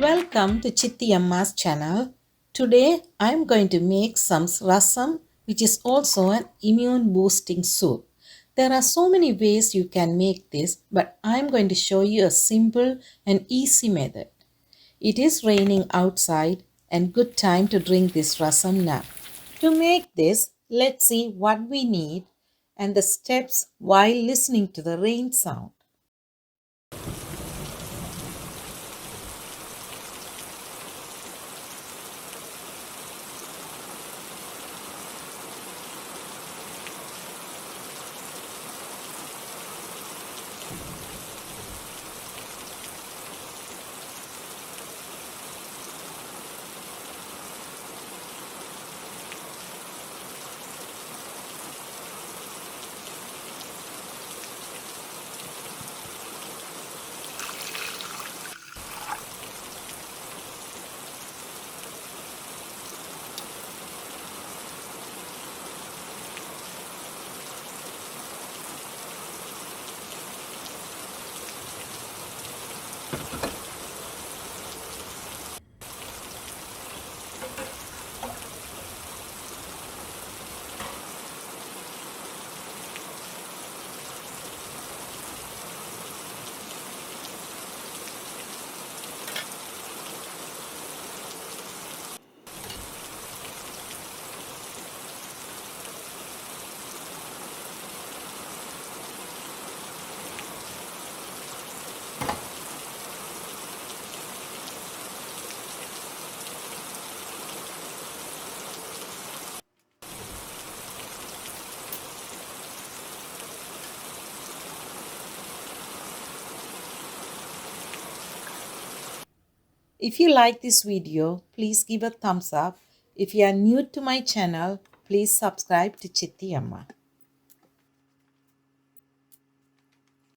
Welcome to Chithi Amma's channel. Today I am going to make some rasam, which is also an immune boosting soup. There are so many ways you can make this, but I am going to show you a simple and easy method. It is raining outside and good time to drink this rasam now. To make this, let's see what we need and the steps while listening to the rain sound. If you like this video, please give a thumbs up. If you are new to my channel, please subscribe to Chithi Amma.